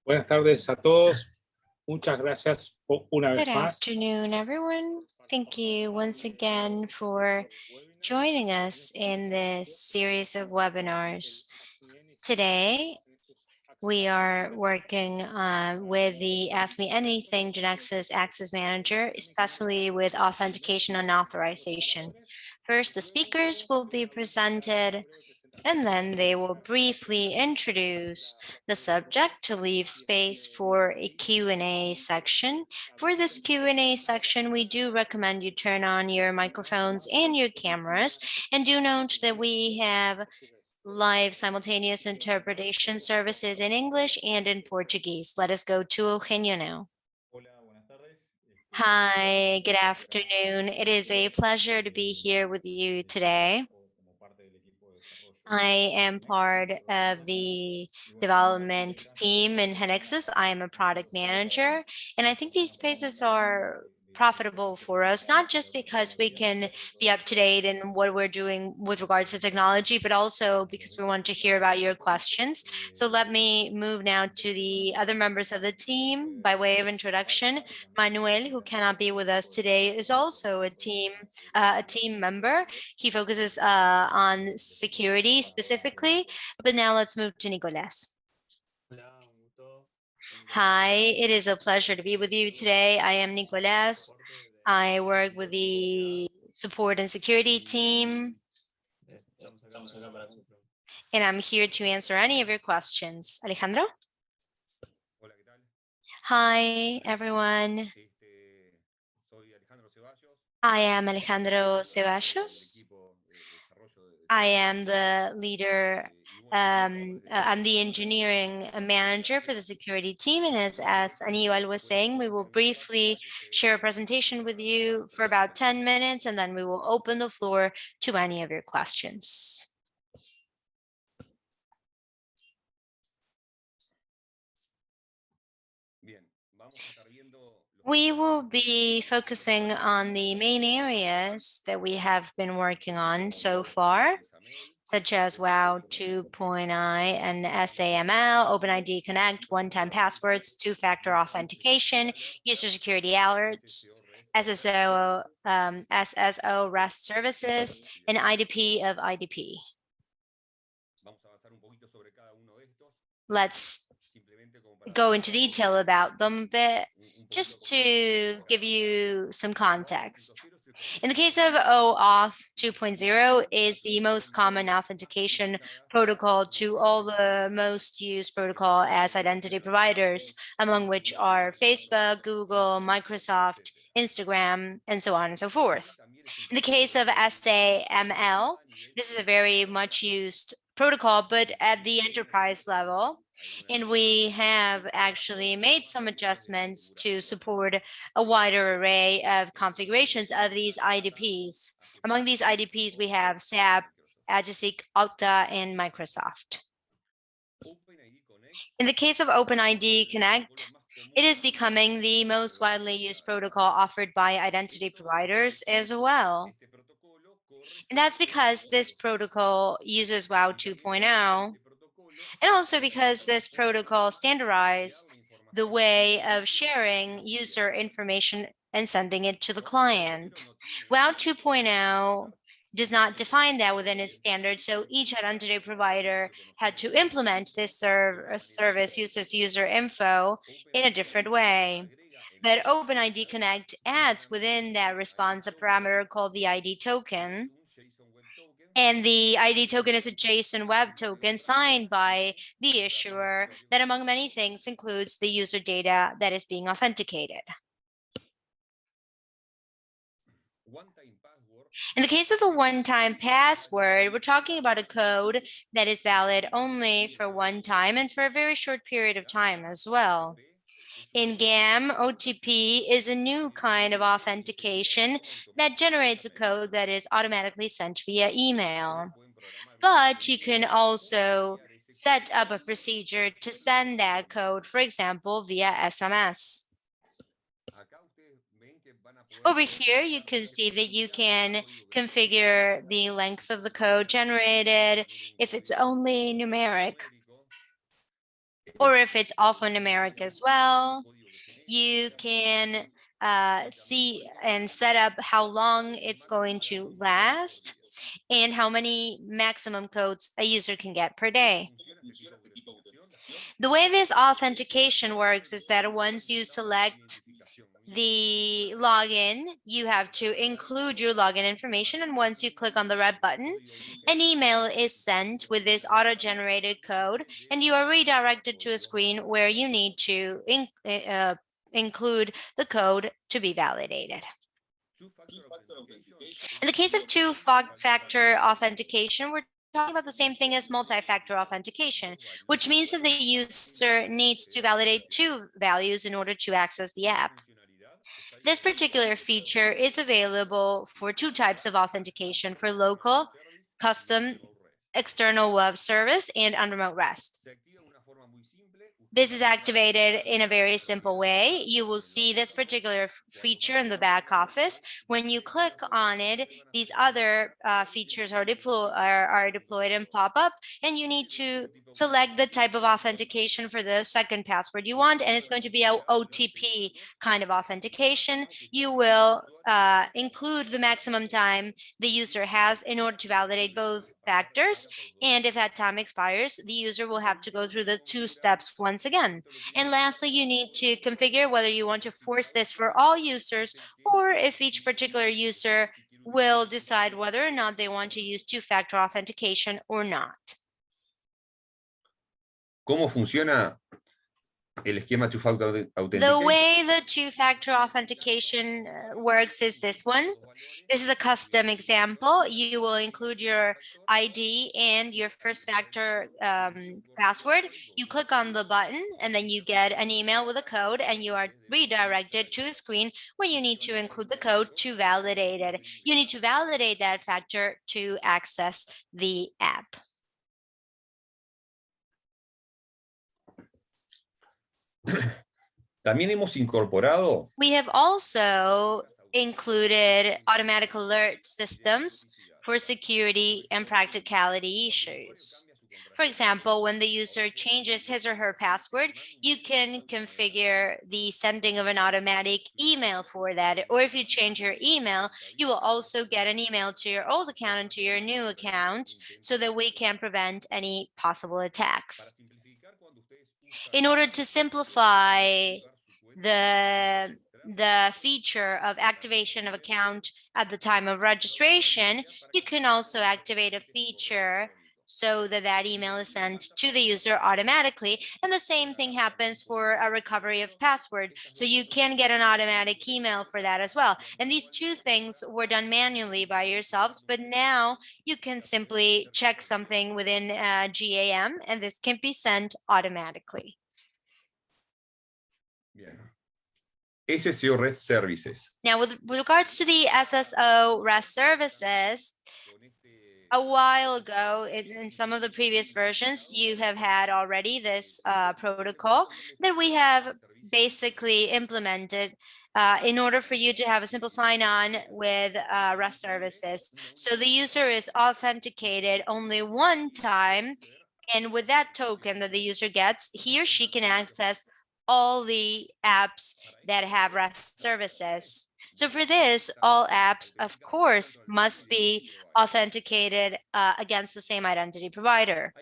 Buenas tardes a todos. Muchas gracias una Good vez más. afternoon, everyone. Thank you once again for joining us in this series of webinars. Today, we are working with the Ask Me Anything GeneXus Access Manager, especially with authentication and authorization. First, the speakers will be presented, and then they will briefly introduce the subject to leave space for a Q&A section. For this Q&A section, we do recommend you turn on your microphones and your cameras, and do note that we have live simultaneous interpretation services in English and in Portuguese. Let us go to Eugenio now. Hi, good afternoon. It is a pleasure to be here with you today. I am part of the development team in GeneXus. I am a product manager, and I think these spaces are profitable for us, not just because we can be up to date in what we're doing with regards to technology, but also because we want to hear about your questions. So let me move now to the other members of the team by way of introduction. Manuel, who cannot be with us today, is also a team member. He focuses on security specifically, but now let's move to Nicolas. Hi, it is a pleasure to be with you today. I am Nicolas. I work with the support and security team, and I'm here to answer any of your questions. Alejandro? Hi, everyone. I am Alejandro Ceballos. I am the leader, I'm the engineering manager for the security team. And as Aníbal was saying, we will briefly share a presentation with you for about 10 minutes, and then we will open the floor to any of your questions. We will be focusing on the main areas that we have been working on so far, such as WOW 2.0 and SAML, OpenID Connect, one-time passwords, two-factor authentication, user security alerts, SSO Rest Services, and IDP of IDP. Let's go into detail about them, but just to give you some context. In the case of OAuth 2.0 is the most common authentication protocol to all the most used protocol as identity providers, among which are Facebook, Google, Microsoft, Instagram, and so on and so forth. In the case of SAML, this is a very much used protocol, but at the enterprise level. And we have actually made some adjustments to support a wider array of configurations of these IDPs. Among these IDPs, we have SAP, Agisec, Octa, and Microsoft. In the case of OpenID Connect, it is becoming the most widely used protocol offered by identity providers as well. And that's because this protocol uses WOW 2.0, and also because this protocol standardized the way of sharing user information and sending it to the client. WOW 2.0 does not define that within its standards, so each identity provider had to implement this service uses user info in a different way. But OpenID Connect adds within that response a parameter called the ID token. And the ID token is a JSON web token signed by the issuer that, among many things, includes the user data that is being authenticated. In the case of the one-time password, we're talking about a code that is valid only for one time and for a very short period of time as well. In GAM, OTP is a new kind of authentication that generates a code that is automatically sent via email. But you can also set up a procedure to send that code, for example, via SMS. Over here, you can see that you can configure the length of the code generated if it's only numeric. Or if it's alphanumeric as well, you can see and set up how long it's going to last and how many maximum codes a user can get per day. The way this authentication works is that once you select the login, you have to include your login information. And once you click on the red button, an email is sent with this auto-generated code, and you are redirected to a screen where you need to include the code to be validated. In the case of two-factor authentication, we're talking about the same thing as multi-factor authentication, which means that the user needs to validate two values in order to access the app. This particular feature is available for two types of authentication: for local, custom, external web service, and on remote rest. This is activated in a very simple way. You will see this particular feature in the back office. When you click on it, these other features are deployed and pop up, and you need to select the type of authentication for the second password you want, and it's going to be a OTP kind of authentication. You will include the maximum time the user has in order to validate both factors, and if that time expires, the user will have to go through the two steps once again. And lastly, you need to configure whether you want to force this for all users or if each particular user will decide whether or not they want to use two-factor authentication or not. ¿Cómo funciona el esquema two-factor authentication? The way the two-factor authentication works is this one. This is a custom example. You will include your ID and your first factor password. You click on the button and then you get an email with a code, and you are redirected to a screen where you need to include the code to validate it. You need to validate that factor to access the app. También hemos incorporado. We have also included automatic alert systems for security and practicality issues. For example, when the user changes his or her password, you can configure the sending of an automatic email for that. Or if you change your email, you will also get an email to your old account and to your new account so that we can prevent any possible attacks. In order to simplify the feature of activation of account at the time of registration, you can also activate a feature so that that email is sent to the user automatically. And the same thing happens for a recovery of password. So you can get an automatic email for that as well. And these two things were done manually by yourselves, but now you can simply check something within GAM, and this can be sent automatically. Bien. Sso Rest Services. Now, with regards to the Sso Rest Services, a while ago, in some of the previous versions, you have had already this protocol that we have basically implemented in order for you to have a simple sign-on with REST services. So the user is authenticated only one time, and with that token that the user gets, he or she can access all the apps that have REST services. So for this, all apps, of course, must be authenticated against the same identity provider.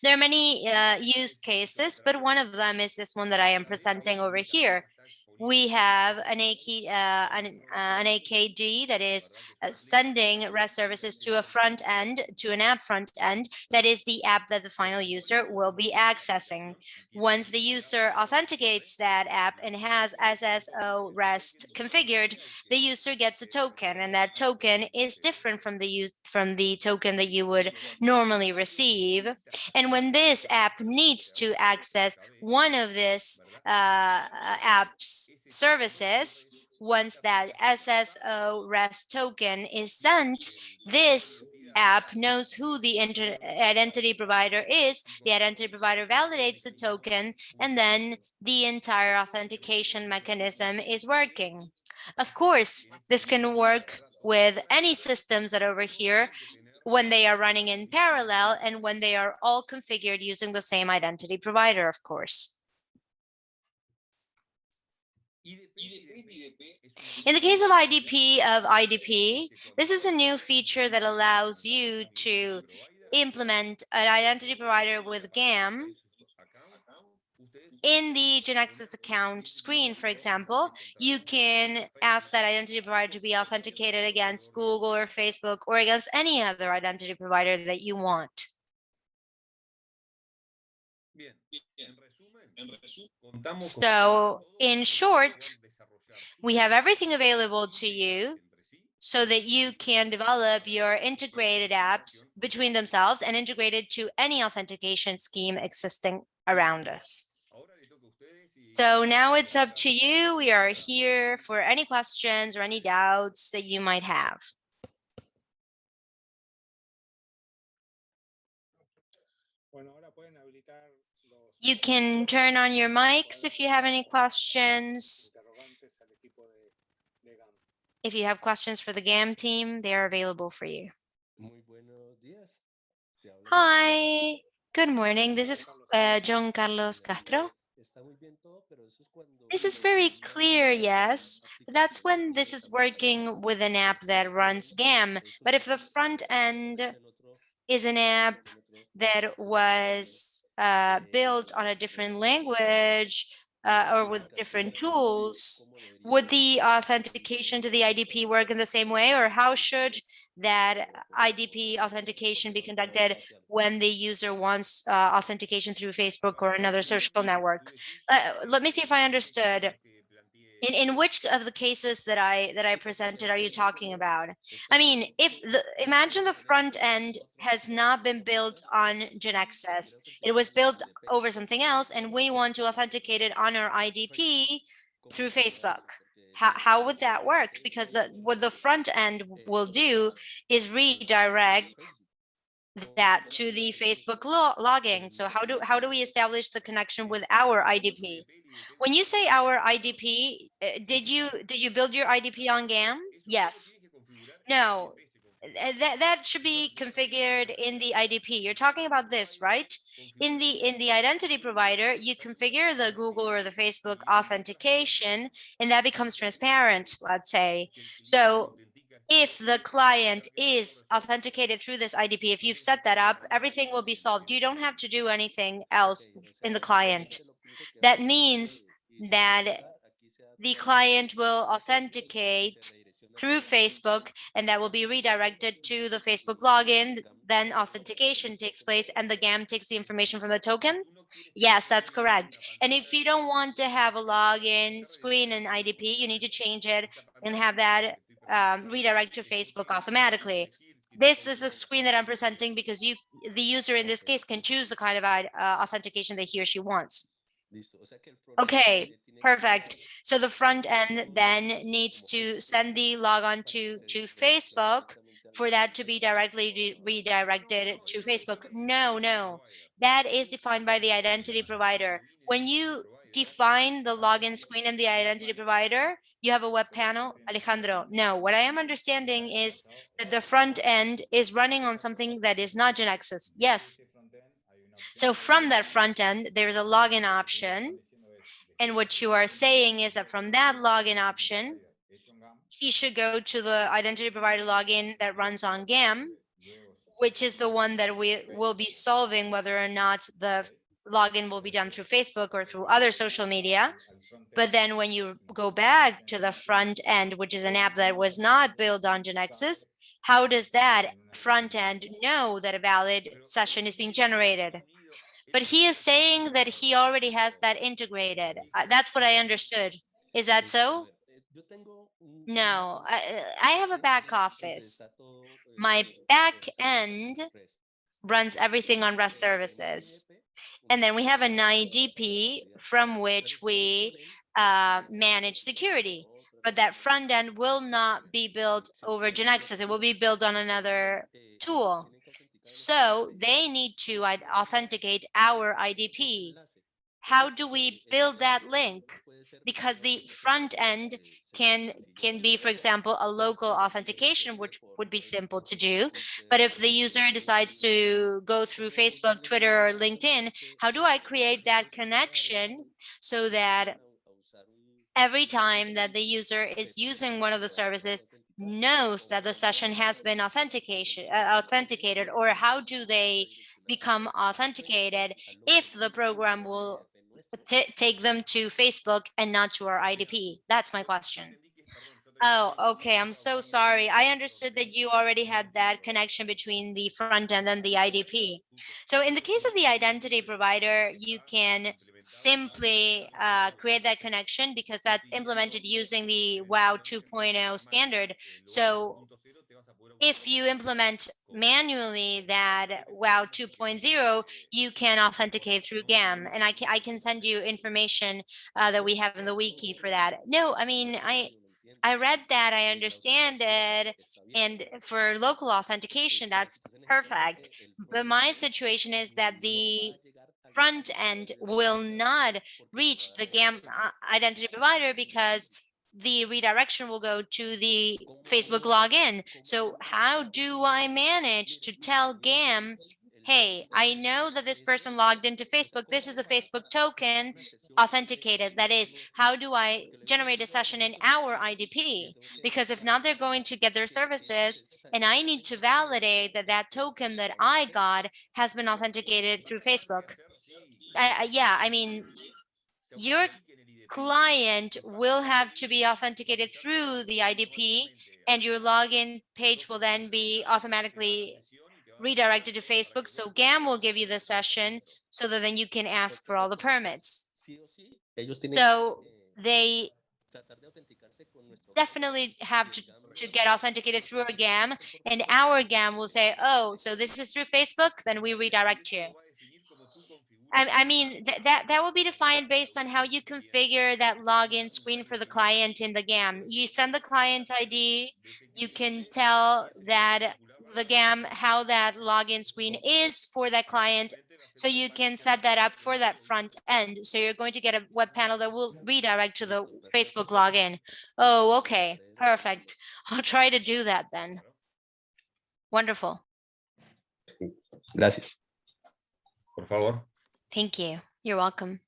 There are many use cases, but one of them is this one that I am presenting over here. We have an AKD that is sending REST services to a front end, to an app front end, that is the app that the final user will be accessing. Once the user authenticates that app and has Sso Rest configured, the user gets a token, and that token is different from the token that you would normally receive. And when this app needs to access one of this app's services, once that Sso Rest token is sent, this app knows who the identity provider is. The identity provider validates the token, and then the entire authentication mechanism is working. Of course, this can work with any systems that over here when they are running in parallel and when they are all configured using the same identity provider, of course. In the case of IDP, this is a new feature that allows you to implement an identity provider with GAM. In the GeneXus account screen, for example, you can ask that identity provider to be authenticated against Google or Facebook or against any other identity provider that you want. So, in short, we have everything available to you so that you can develop your integrated apps between themselves and integrated to any authentication scheme existing around us. So now it's up to you. We are here for any questions or any doubts that you might have. You can turn on your mics if you have any questions. If you have questions for the GAM team, they are available for you. Hi, good morning. This is John Carlos Castro. This is very clear, yes. That's when this is working with an app that runs GAM. But if the front end is an app that was built on a different language or with different tools, would the authentication to the IDP work in the same way, or how should that IDP authentication be conducted when the user wants authentication through Facebook or another social network? Let me see if I understood. In which of the cases that I presented are you talking about? I mean, imagine the front end has not been built on GeneXus. It was built over something else, and we want to authenticate it on our IDP through Facebook. How would that work? Because what the front end will do is redirect that to the Facebook logging. So how do we establish the connection with our IDP? When you say our IDP, did you build your IDP on GAM? Yes. No. That should be configured in the IDP. You're talking about this, right? In the identity provider, you configure the Google or the Facebook authentication, and that becomes transparent, let's say. So if the client is authenticated through this IDP, if you've set that up, everything will be solved. You don't have to do anything else in the client. That means that the client will authenticate through Facebook, and that will be redirected to the Facebook login. Then authentication takes place, and the GAM takes the information from the token. Yes, that's correct. And if you don't want to have a login screen in IDP, you need to change it and have that redirect to Facebook automatically. This is a screen that I'm presenting because the user in this case can choose the kind of authentication that he or she wants. Okay, perfect. So the front end then needs to send the logon to Facebook for that to be directly redirected to Facebook. No, that is defined by the identity provider. When you define the login screen in the identity provider, you have a web panel, Alejandro. No, what I am understanding is that the front end is running on something that is not GeneXus. Yes. So from that front end, there's a login option. And what you are saying is that from that login option, he should go to the identity provider login that runs on GAM, which is the one that we will be solving whether or not the login will be done through Facebook or through other social media. But then when you go back to the front end, which is an app that was not built on GeneXus, how does that front end know that a valid session is being generated? But he is saying that he already has that integrated. That's what I understood. Is that so? No, I have a back office. My back end runs everything on REST services. And then we have an IDP from which we manage security. But that front end will not be built over GeneXus. It will be built on another tool. So they need to authenticate our IDP. how do we build that link? Because the front end can be, for example, a local authentication, which would be simple to do. But if the user decides to go through Facebook, Twitter, or LinkedIn, how do I create that connection so that every time that the user is using one of the services knows that the session has been authenticated, or how do they become authenticated if the program will take them to Facebook and not to our IDP? That's my question. Oh, okay. I'm so sorry. I understood that you already had that connection between the front end and the IDP. So in the case of the identity provider, you can simply create that connection because that's implemented using the WOW 2.0 standard. So if you implement manually that WOW 2.0, you can authenticate through GAM. And I can send you information that we have in the wiki for that. No, I mean, I read that, I understand it. And for local authentication, that's perfect. But my situation is that the front end will not reach the GAM identity provider because the redirection will go to the Facebook login. So how do I manage to tell GAM, hey, I know that this person logged into Facebook. This is a Facebook token authenticated. That is, how do I generate a session in our IDP? Because if not, they're going to get their services and I need to validate that that token that I got has been authenticated through Facebook. Yeah, I mean, your client will have to be authenticated through the IDP, and your login page will then be automatically redirected to Facebook. So GAM will give you the session so that then you can ask for all the permits. So they definitely have to get authenticated through a GAM, and our GAM will say, oh, so this is through Facebook, then we redirect you. I mean, that will be defined based on how you configure that login screen for the client in the GAM. You send the client ID, you can tell that the GAM how that login screen is for that client. So you can set that up for that front end. So you're going to get a web panel that will redirect to the Facebook login. Oh, okay, perfect. I'll try to do that then. Wonderful. Gracias. Por favor. Thank you. You're welcome.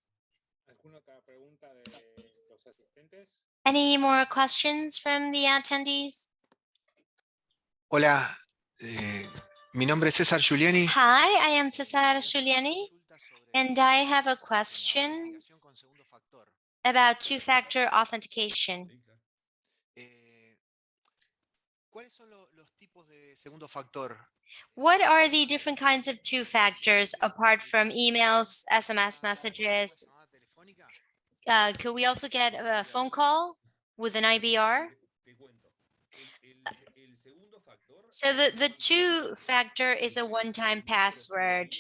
Any more questions from the attendees? Hola, mi nombre es César Giuliani. Hi, I am Cesar Giuliani, and I have a question about two-factor authentication. ¿Cuáles son los tipos de segundo factor? What are the different kinds of two factors apart from emails, SMS messages? Could we also get a phone call with an IBR? So the two factor is a one-time password.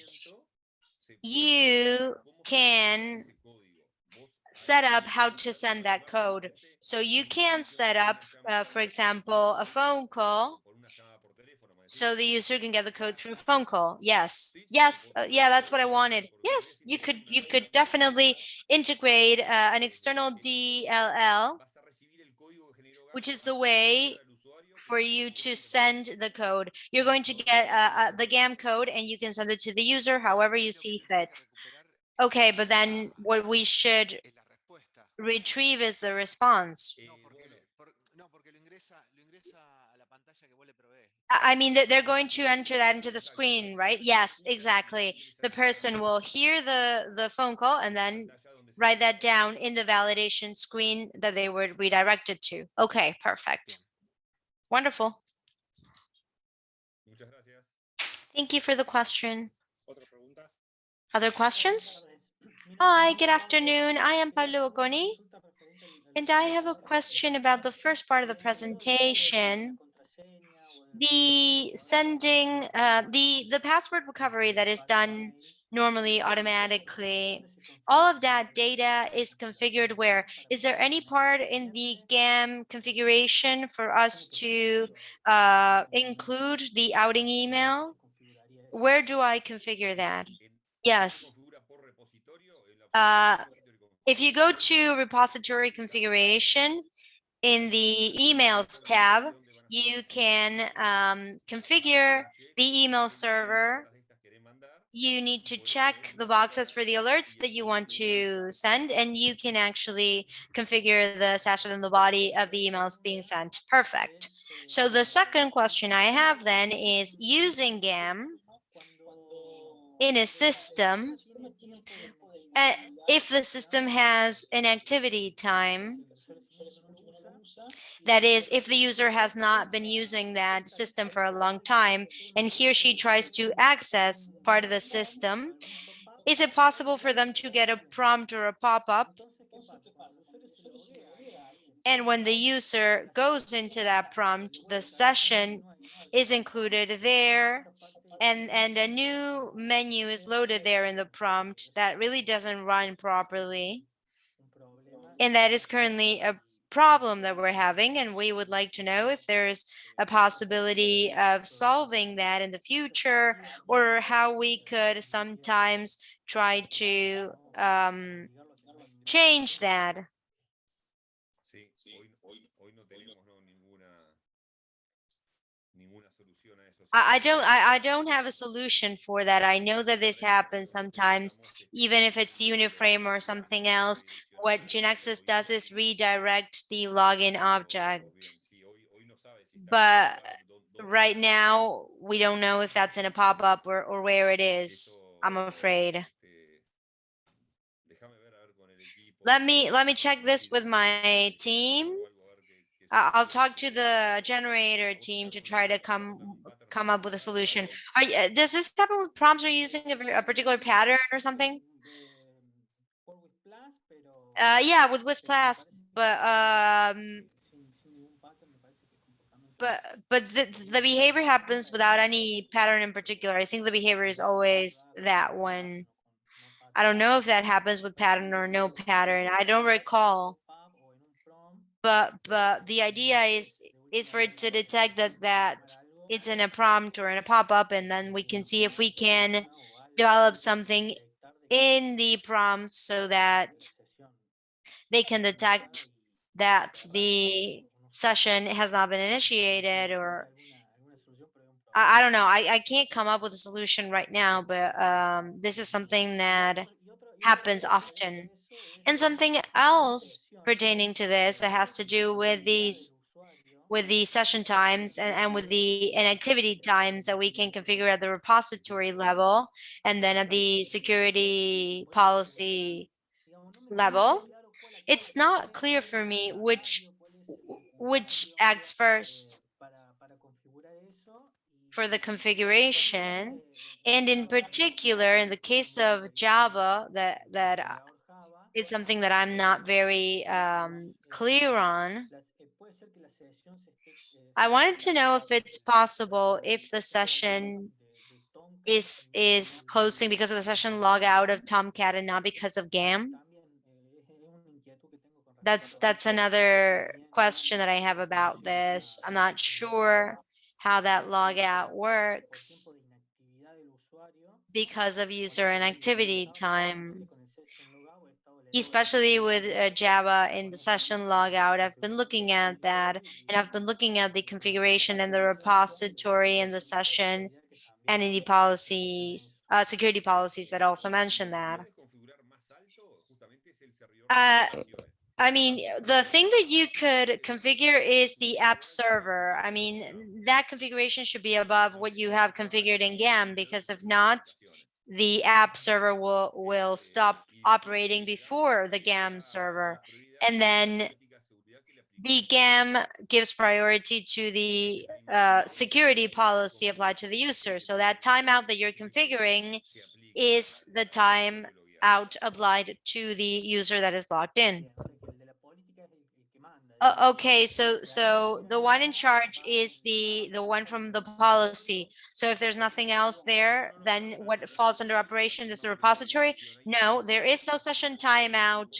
You can set up how to send that code. So you can set up, for example, a phone call so the user can get the code through a phone call. Yes, yes, yeah, that's what I wanted. Yes, you could definitely integrate an external DLL, which is the way for you to send the code. You're going to get the GAM code and you can send it to the user however you see fit. Okay, but then what we should retrieve is the response. I mean, that they're going to enter that into the screen, right? Yes, exactly. The person will hear the phone call and then write that down in the validation screen that they were redirected to. Okay, perfect. Wonderful. Thank you for the question. Other questions? Hi, good afternoon. I am Pablo Oconi, and I have a question about the first part of the presentation. The sending, the password recovery that is done normally automatically, all of that data is configured where? Is there any part in the GAM configuration for us to include the outing email? Where do I configure that? Yes. If you go to repository configuration in the emails tab, you can configure the email server. You need to check the boxes for the alerts that you want to send, and you can actually configure the session and the body of the emails being sent. Perfect. So the second question I have then is, using GAM in a system, if the system has an activity time, that is, if the user has not been using that system for a long time and he or she tries to access part of the system, is it possible for them to get a prompt or a pop-up? And when the user goes into that prompt, the session is included there, and a new menu is loaded there in the prompt that really doesn't run properly. And that is currently a problem that we're having, and we would like to know if there's a possibility of solving that in the future, or how we could sometimes try to change that. I don't have a solution for that. I know that this happens sometimes, even if it's Uniframe or something else. What GeneXus does is redirect the login object. But right now, we don't know if that's in a pop-up or where it is, I'm afraid. Let me check this with my team. I'll talk to the generator team to try to come up with a solution. Does this happen with prompts? Are you using a particular pattern or something? Yeah, with Wisp Plus, but the behavior happens without any pattern in particular. I think the behavior is always that one. I don't know if that happens with pattern or no pattern. I don't recall. But the idea is for it to detect that it's in a prompt or in a pop-up, and then we can see if we can develop something in the prompt so that they can detect that the session has not been initiated, or I don't know. I can't come up with a solution right now, but this is something that happens often. And something else pertaining to this that has to do with the session times and with the inactivity times that we can configure at the repository level, and then at the security policy level. It's not clear for me which acts first for the configuration. And in particular, in the case of Java, that is something that I'm not very clear on. I wanted to know if it's possible, if the session is closing because of the session log out of Tomcat and not because of GAM. That's another question that I have about this. I'm not sure how that log out works because of user and activity time, especially with Java in the session logout. I've been looking at that, and I've been looking at the configuration and the repository in the session and in the policies, security policies that also mention that. I mean, the thing that you could configure is the app server. I mean, that configuration should be above what you have configured in GAM, because if not, the app server will stop operating before the GAM server. And then the GAM gives priority to the security policy applied to the user. So that timeout that you're configuring is the timeout applied to the user that is logged in. Okay, so the one in charge is the one from the policy. So if there's nothing else there, then what falls under operation is the repository? No, there is no session timeout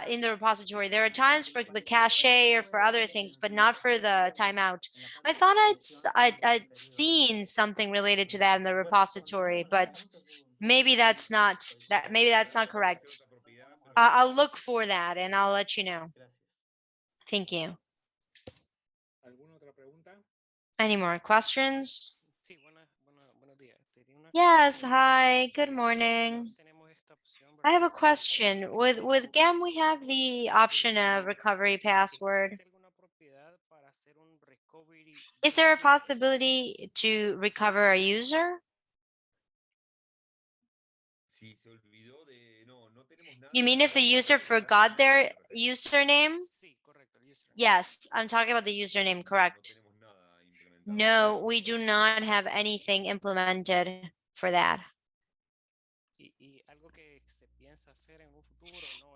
in the repository. There are times for the cache or for other things, but not for the timeout. I thought I'd seen something related to that in the repository, but maybe that's not correct. I'll look for that and I'll let you know. Thank you. ¿Alguna otra pregunta? Any more questions? Yes, hi, good morning. I have a question. With GAM, we have the option of recovery password. Is there a possibility to recover a user? You mean if the user forgot their username? Yes, I'm talking about the username, correct? No, we do not have anything implemented for that.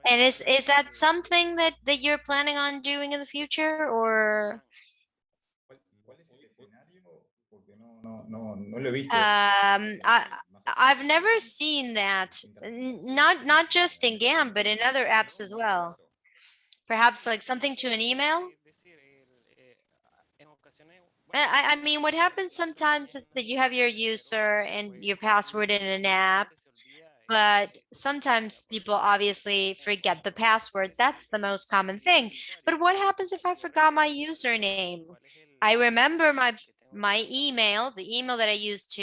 And is that something that you're planning on doing in the future, or? No lo he visto. I've never seen that, not just in GAM, but in other apps as well. Perhaps like something to an email? I mean, what happens sometimes is that you have your user and your password in an app, but sometimes people obviously forget the password. That's the most common thing. But what happens if I forgot my username? I remember my email, the email that I used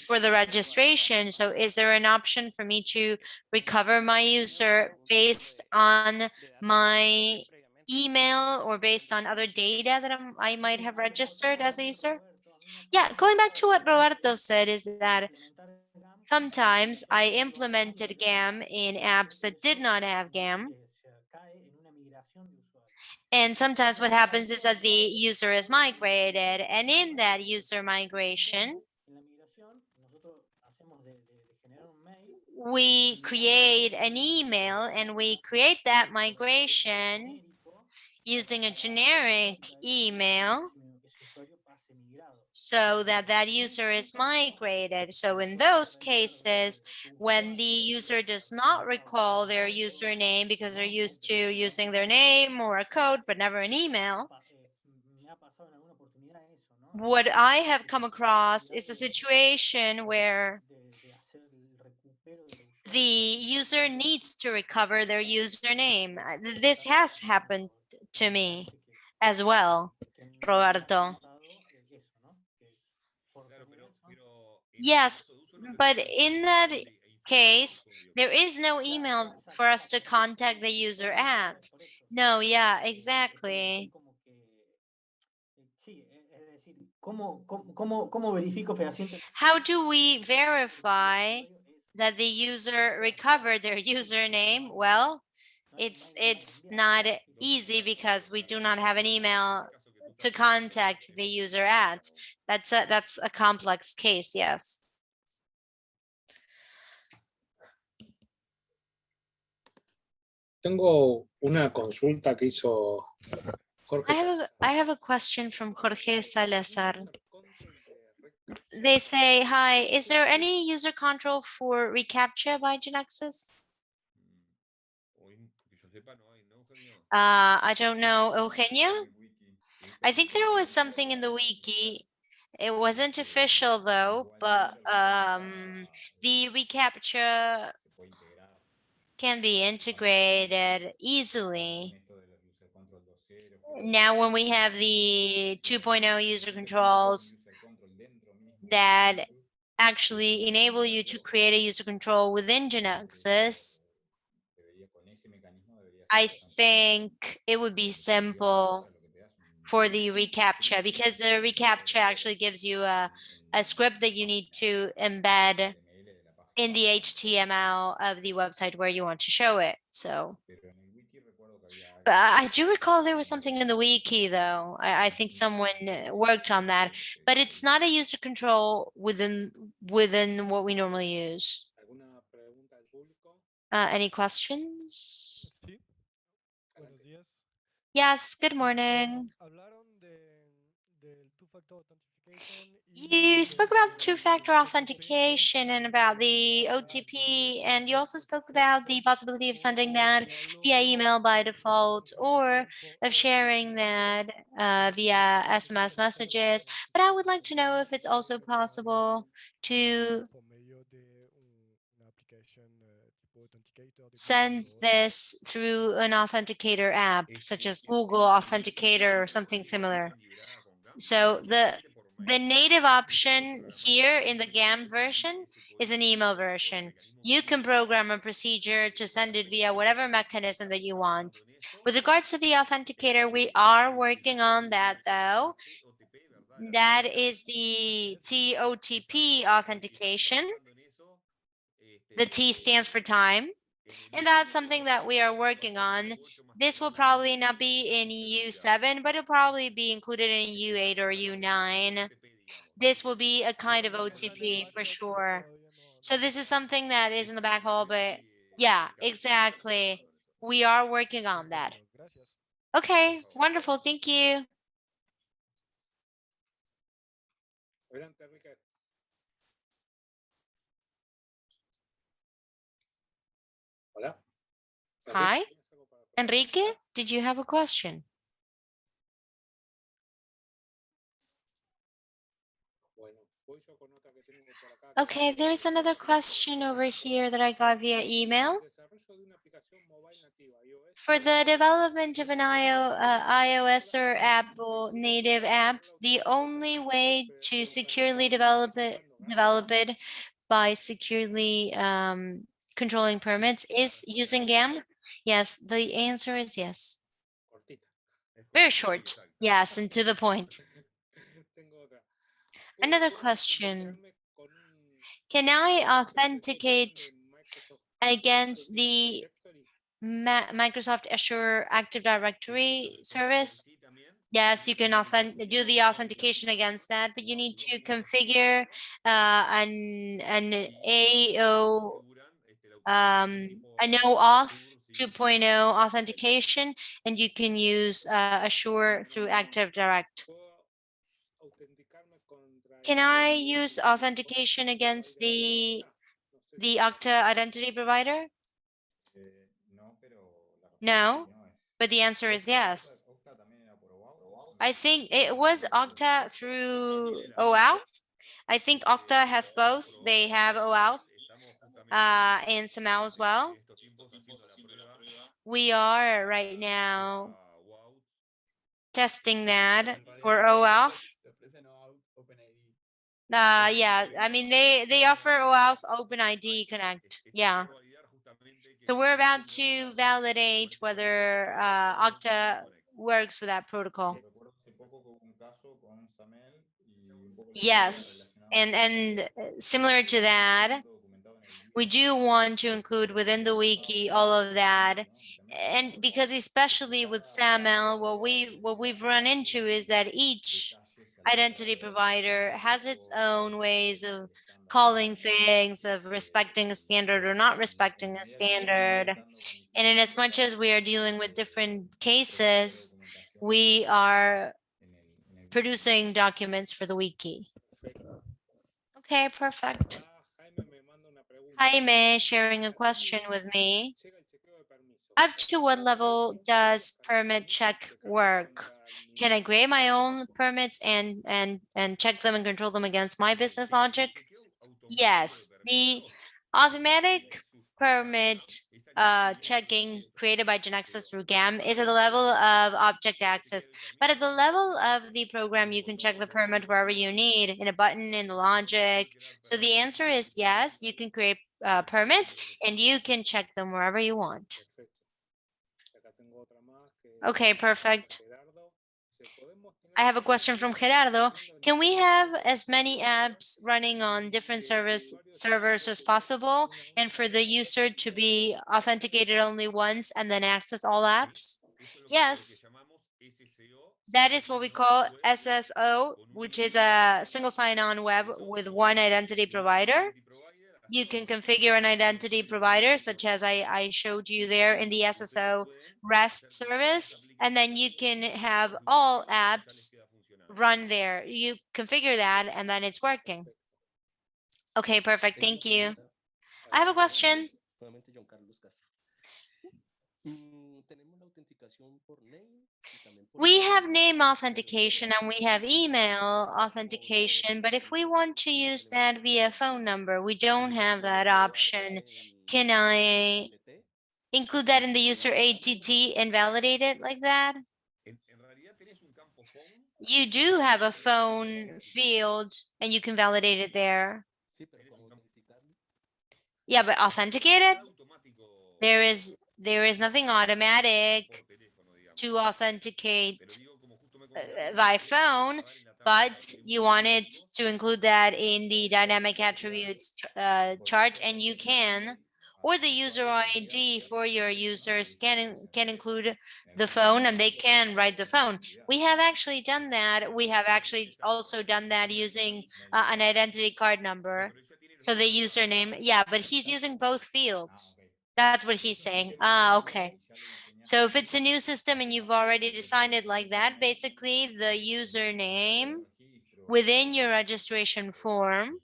for the registration. So is there an option for me to recover my user based on my email or based on other data that I might have registered as a user? Yeah, going back to what Roberto said is that sometimes I implemented GAM in apps that did not have GAM. And sometimes what happens is that the user is migrated, and in that user migration, we create an email and we create that migration using a generic email so that that user is migrated. So in those cases, when the user does not recall their username because they're used to using their name or a code, but never an email, what I have come across is a situation where the user needs to recover their username. This has happened to me as well, Roberto. Yes, but in that case, there is no email for us to contact the user at. No, yeah, exactly. How do we verify that the user recovered their username? Well, it's not easy because we do not have an email to contact the user at. That's a complex case, yes. Tengo una consulta que hizo Jorge. I have a question from Jorge Salazar. They say, hi, is there any user control for Recaptcha by Janaxis? I don't know, Eugenia? I think there was something in the wiki. It wasn't official though, but the Recaptcha can be integrated easily. Now when we have the 2.0 user controls that actually enable you to create a user control within Janaxis, I think it would be simple for the Recaptcha, because the Recaptcha actually gives you a script that you need to embed in the HTML of the website where you want to show it. So, but I do recall there was something in the wiki though. I think someone worked on that, but it's not a user control within what we normally use. ¿Alguna pregunta del público? Any questions? Sí, buenos días. Yes, good morning. Hablaron del two-factor authentication You spoke about two-factor OTP. authentication and about the OTP, and you also spoke about the possibility of sending that via email by default or of sharing that via SMS messages. But I would like to know if it's also possible to Por medio de una application tipo Authenticator send this through an authenticator app, such as Google Authenticator or something similar. So the native option here in the GAM version is an email version. You can program a procedure to send it via whatever mechanism that you want. With regards to the authenticator, we are working on that though. That is the TOTP authentication. The T stands for time. And that's something that we are working on. This will probably not be in U7, but it'll probably be included in U8 or U9. This will be a kind of OTP for sure. So this is something that is in the back hall, but yeah, exactly. We are working on that. Okay, wonderful. Thank you. Adelante, Enrique. Hola. Hi. Enrique, did you have a question? Okay, there's another question over here that I got via email. For the development of an iOS or Apple native app, the only way to securely develop it by securely controlling permits is using GAM? Yes, the answer is yes. Very short. Yes, and to the point. Another question. Can I authenticate against the Microsoft Azure Active Directory service? Yes, you can do the authentication against that, but you need to configure an AO a no-auth 2.0 authentication, and you can use Azure through Active Direct. Can I use authentication against the Octa identity provider? No, but the answer is yes. I think it was Octa through OAuth. I think Octa has both. They have OAuth and SAML as well. We are right now testing that for OAuth. Yeah, I mean, they offer OAuth OpenID Connect. Yeah. So we're about to validate whether Octa works with that protocol. Yes, and similar to that, we do want to include within the wiki all of that. And because especially with SAML, what we've run into is that each identity provider has its own ways of calling things, of respecting a standard or not respecting a standard. And in as much as we are dealing with different cases, we are producing documents for the wiki. Okay, perfect. Jaime sharing a question with me. Up to what level does permit check work? Can I create my own permits and check them and control them against my business logic? Yes, the automatic permit checking created by GeneXus through GAM is at the level of object access, but at the level of the program, you can check the permit wherever you need in a button in the logic. So the answer is yes, you can create permits and you can check them wherever you want. Okay, perfect. I have a question from Gerardo. Can we have as many apps running on different servers as possible and for the user to be authenticated only once and then access all apps? Yes. That is what we call SSO, which is a single sign-on web with one identity provider. You can configure an identity provider, such as I showed you there in the Sso Rest service, and then you can have all apps run there. You configure that, and then it's working. Okay, perfect. Thank you. I have a question. We have name authentication and we have email authentication, but if we want to use that via phone number, we don't have that option. Can I include that in the user ATT and validate it like that? En realidad tenés un campo phone. You do have a phone field and you can validate it there. Yeah, but authenticate it? Automático There is nothing automatic por teléfono, digamos. to authenticate Pero digo, como justo me comentaste, by phone, para dar en la tabla but de you tiempo wanted automático, to include that in the dynamic attributes chart, and you can, or the user ID for your users can include the phone and they can write the phone. We have actually done that. We have actually also done that using an identity card number. pero ya tiene los So the datos. username, yeah, but he's using both fields. That's what he's saying. Ah, okay. So if it's a new system and you've already designed it like that, basically the username within your registration form,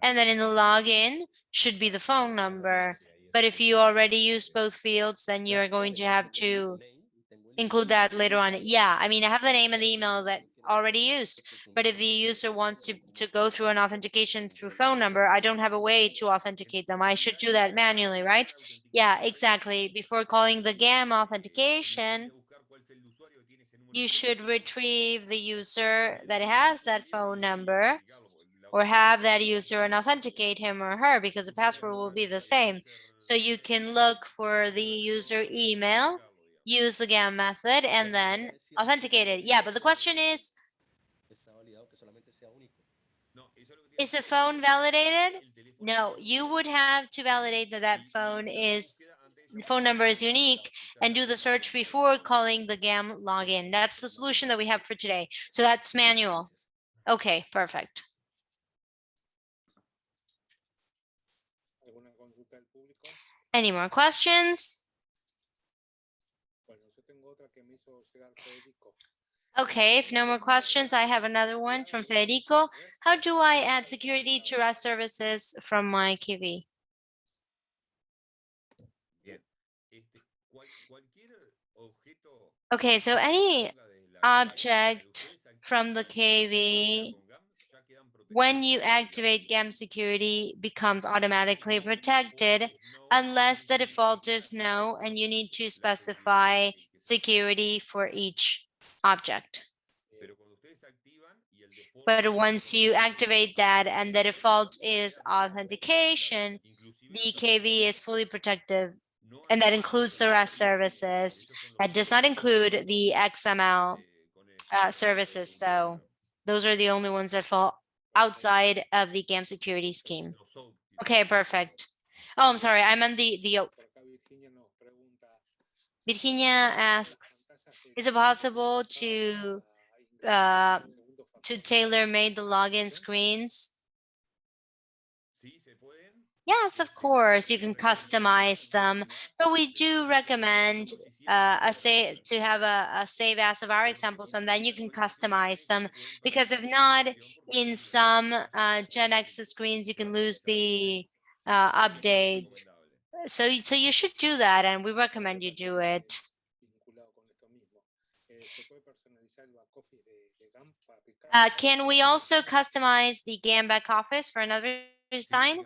and then in the login should be the phone number. But if you already use both fields, then you're going to have to include that later on. Yeah, I mean, I have the name and the email that already used, but if the user wants to go through an authentication through phone number, I don't have a way to authenticate them. I should do that manually, right? Yeah, exactly. Before calling the GAM authentication, you should retrieve the user that has that phone number or have that user and authenticate him or her because the password will be the same. So you can look for the user email, use the GAM method, and then authenticate it. Yeah, but the question is the phone validated? No, you would have to validate that that phone is, the phone number is unique and do the search before calling the GAM login. That's the solution that we have for today. So that's manual. Okay, perfect. ¿Alguna consulta del público? Any more questions? Bueno, yo tengo otra que me hizo llegar Federico. Okay, if no more questions, I have another one from Federico. How do I add security to REST services from my KV? Bien. Cualquier objeto Okay, so any object from the KV, when you activate GAM security, becomes automatically protected unless the default is no, and you need to specify security for each object. But once you activate that and the default is authentication, the KV is fully protective, and that includes the REST services. That does not include the XML services, though. Those are the only ones that fall outside of the GAM security scheme. Okay, perfect. Oh, I'm sorry, I meant the oath. Virginia asks, is it possible to tailor-made the login screens? Yes, of course, you can customize them, but we do recommend to have a save as of our examples, and then you can customize them, because if not, in some GeneXus screens, you can lose the update. So you should do that, and we recommend you do it. Can we also customize the Gamback office for another design?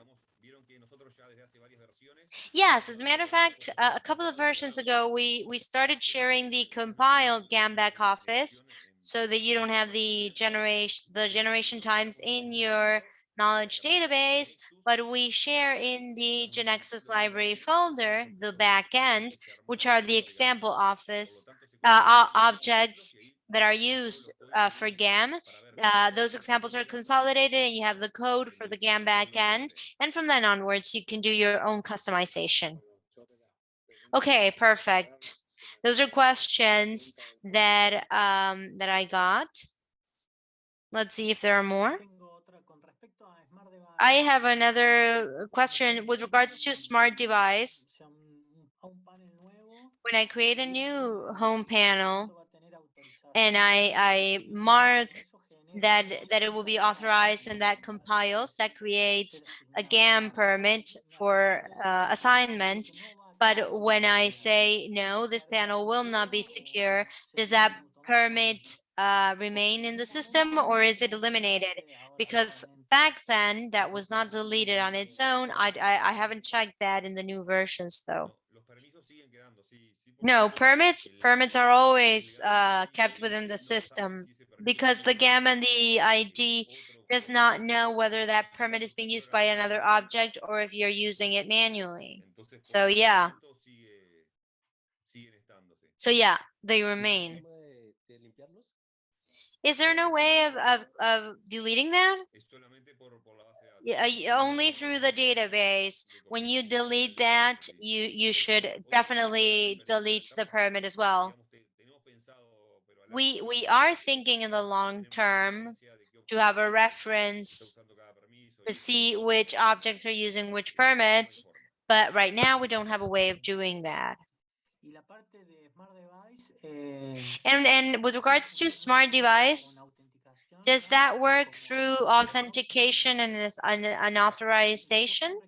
Yes, as a matter of fact, a couple of versions ago, we started sharing the compiled Gamback office so that you don't have the generation times in your knowledge database, but we share in the GeneXus library folder the backend, which are the example office objects that are used for GAM. Those examples are consolidated and you have the code for the GAM backend. And from then onwards, you can do your own customization. Okay, perfect. Those are questions that, that I got. Let's see if there are more. I have another question with regards to smart device. When I create a new home panel and I mark that it will be authorized and that compiles, that creates a GAM permit for assignment. But when I say, no, this panel will not be secure, does that permit remain in the system, or is it eliminated? Because back then that was not deleted on its own. I haven't checked that in the new versions though. No, permits are always kept within the system because the GAM and the ID does not know whether that permit is being used by another object or if you're using it manually. So yeah. So yeah, they remain. Is there no way of deleting that? Yeah, only through the database. When you delete that, you should definitely delete the permit as well. We are thinking in the long term to have a reference to see which objects are using which permits, but right now we don't have a way of doing that. And with regards to smart device, does that work through authentication and an authorization?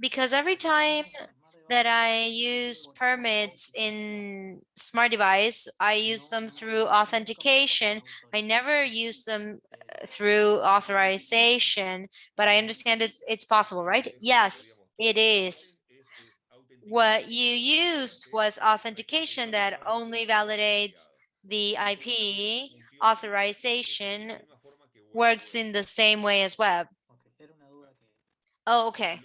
Because every time that I use permits in smart device, I use them through authentication. I never use them through authorization, but I understand it's possible, right? Yes, it is. What you used was authentication that only validates the IP. Authorization works in the same way as web. Oh, okay.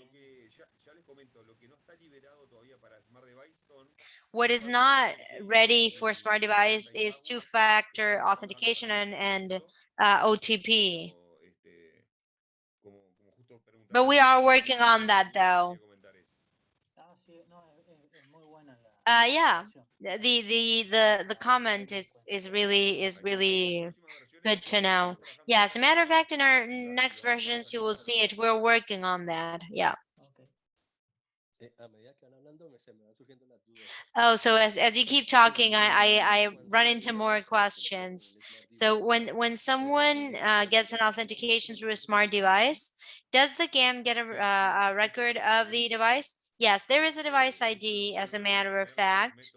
What is not ready for smart device is two-factor authentication and OTP. But we are working on that though. Yeah, the comment is really good to know. Yeah, as a matter of fact, in our next versions, you will see it. We're working on that. Yeah. Oh, so as you keep talking, I run into more questions. So when someone gets an authentication through a smart device, does the GAM get a record of the device? Yes, there is a device ID, as a matter of fact.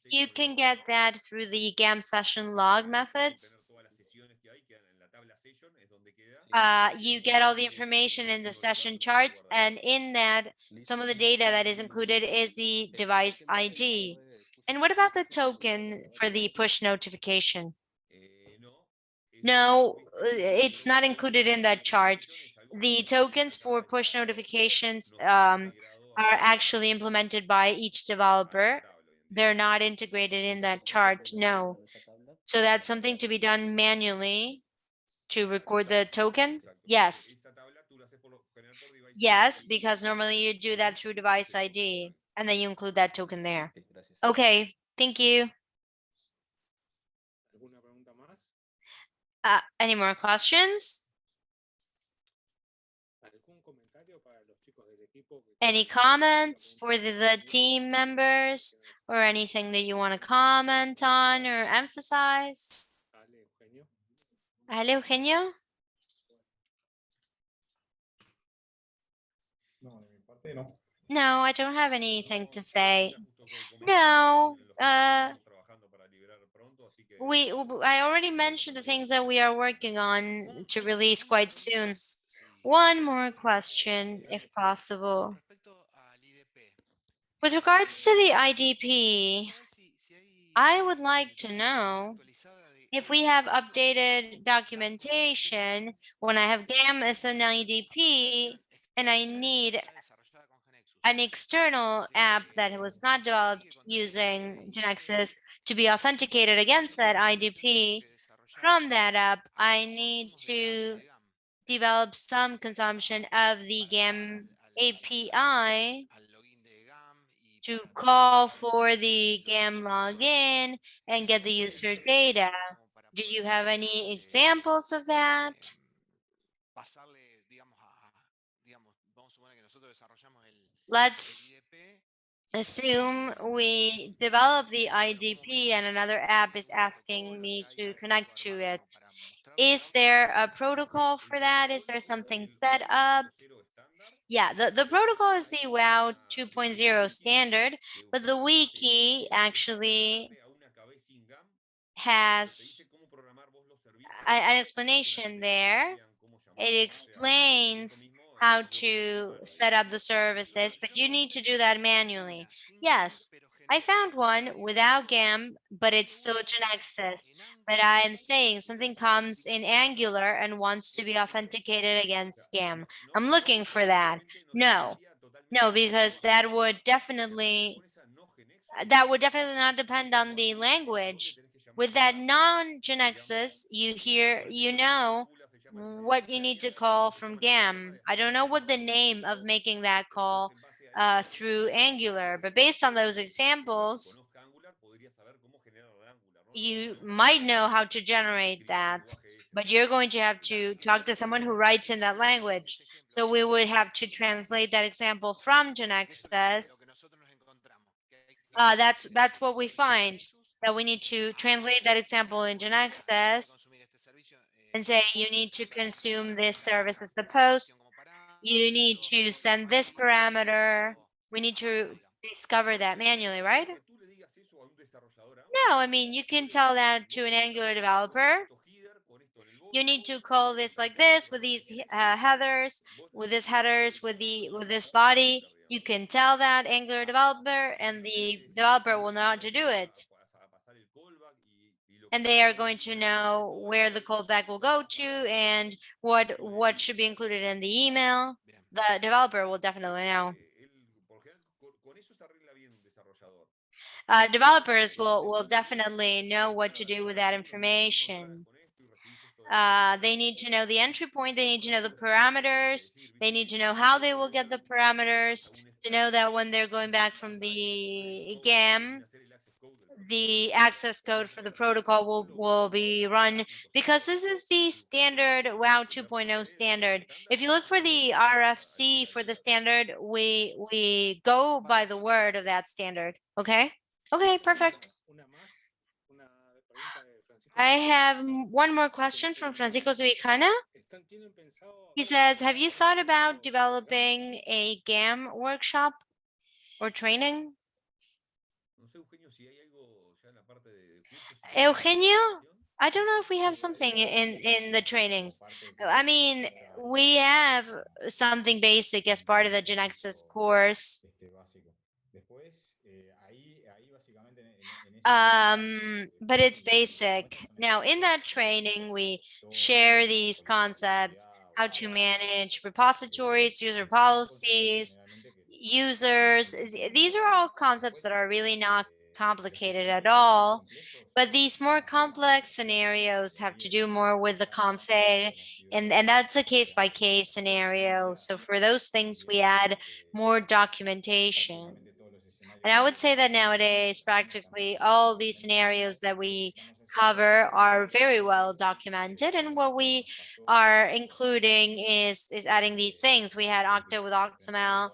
You can get that through the GAM session log methods. You get all the information in the session charts, and in that, some of the data that is included is the device ID. And what about the token for the push notification? No, it's not included in that chart. The tokens for push notifications are actually implemented by each developer. They're not integrated in that chart, no. So that's something to be done manually to record the token? Yes. Yes, because normally you do that through device ID and then you include that token there. Okay, thank you. Any more questions? Any comments for the team members or anything that you want to comment on or emphasize? Ale, Eugenio? No, I don't have anything to say. No, I already mentioned the things that we are working on to release quite soon. One more question, if possible. With regards to the IDP, I would like to know if we have updated documentation when I have GAM as an IDP and I need an external app that was not developed using Janaxis to be authenticated against that IDP. From that app, I need to develop some consumption of the GAM API to call for the GAM login and get the user data. Do you have any examples of that? Let's assume we develop the IDP and another app is asking me to connect to it. Is there a protocol for that? Is there something set up? Yeah, the protocol is the WOW 2.0 standard, but the wiki actually has an explanation there. It explains how to set up the services, but you need to do that manually. Yes, I found one without GAM, but it's still Janaxis. But I am saying something comes in Angular and wants to be authenticated against GAM. I'm looking for that. No, no, because that would definitely not depend on the language. With that non-Genexus, you know what you need to call from GAM. I don't know what the name of making that call through Angular, but based on those examples, you might know how to generate that, but you're going to have to talk to someone who writes in that language. So we would have to translate that example from GeneXus. That's what we find, that we need to translate that example in GeneXus and say you need to consume this service as the post. You need to send this parameter. We need to discover that manually, right? No, I mean, you can tell that to an Angular developer. You need to call this like this with these headers, with this headers, with this body. You can tell that Angular developer, and the developer will know how to do it. And they are going to know where the callback will go to and what should be included in the email. The developer will definitely know. Developers will definitely know what to do with that information. They need to know the entry point, they need to know the parameters, they need to know how they will get the parameters, to know that when they're going back from the GAM, the access code for the protocol will be run, because this is the standard WOW 2.0 standard. If you look for the RFC for the standard, we go by the word of that standard. Okay? Okay, perfect. I have one more question from Francisco Zubicana. He says, have you thought about developing a GAM workshop or training? Eugenio, I don't know if we have something in the trainings. I mean, we have something basic as part of the GeneXus course. But it's basic. Now, in that training, we share these concepts, how to manage repositories, user policies, users. These are all concepts that are really not complicated at all. But these more complex scenarios have to do more with the config, and that's a case by case scenario. So for those things, we add more documentation. And I would say that nowadays, practically all these scenarios that we cover are very well documented. And what we are including is adding these things. We had Octa with Octamel,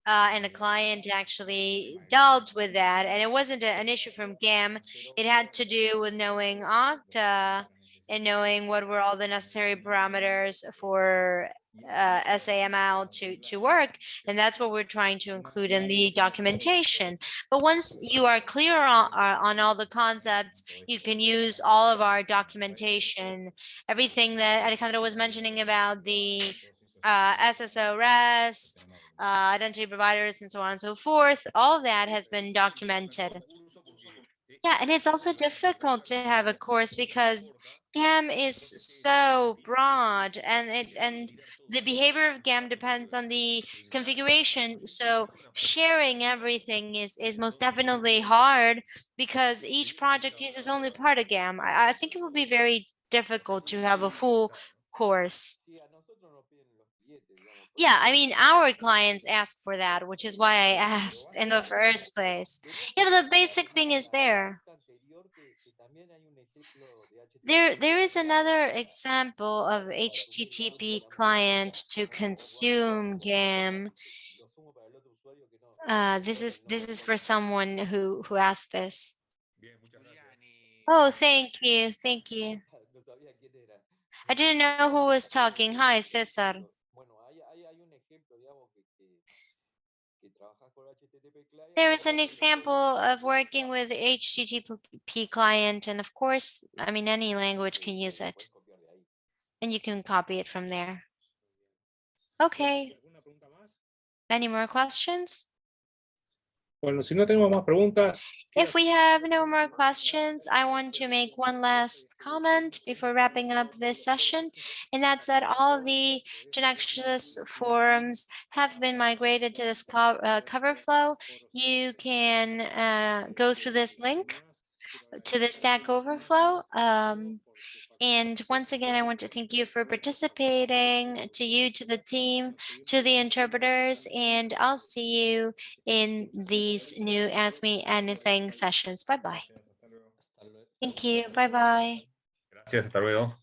and the client actually dealt with that. And it wasn't an issue from GAM. It had to do with knowing Octa and knowing what were all the necessary parameters for SAML to work. And that's what we're trying to include in the documentation. But once you are clear on all the concepts, you can use all of our documentation, everything that Alejandro was mentioning about the Sso Rest, identity providers, and so on and so forth. All that has been documented. Yeah, and it's also difficult to have a course because GAM is so broad, and the behavior of GAM depends on the configuration. So sharing everything is most definitely hard because each project uses only part of GAM. I think it would be very difficult to have a full course. Yeah, I mean, our clients ask for that, which is why I asked in the first place. Yeah, but the basic thing is there. There is another example of HTTP client to consume GAM. This is for someone who asked this. Oh, thank you, thank you. I didn't know who was talking. Hi, Cesar. There is an example of working with HTTP client, and of course, I mean, any language can use it, and you can copy it from there. Okay, ¿Alguna pregunta más? any more questions? Bueno, si no tenemos más preguntas. If we have no more questions, I want to make one last comment before wrapping up this session, and that's that all the GeneXus forums have been migrated to this cover flow. You can go through this link to the Stack Overflow. And once again, I want to thank you for participating, to you, to the team, to the interpreters, and I'll see you in these new Ask Me Anything sessions. Bye-bye. Thank you. Bye-bye. Gracias, hasta luego.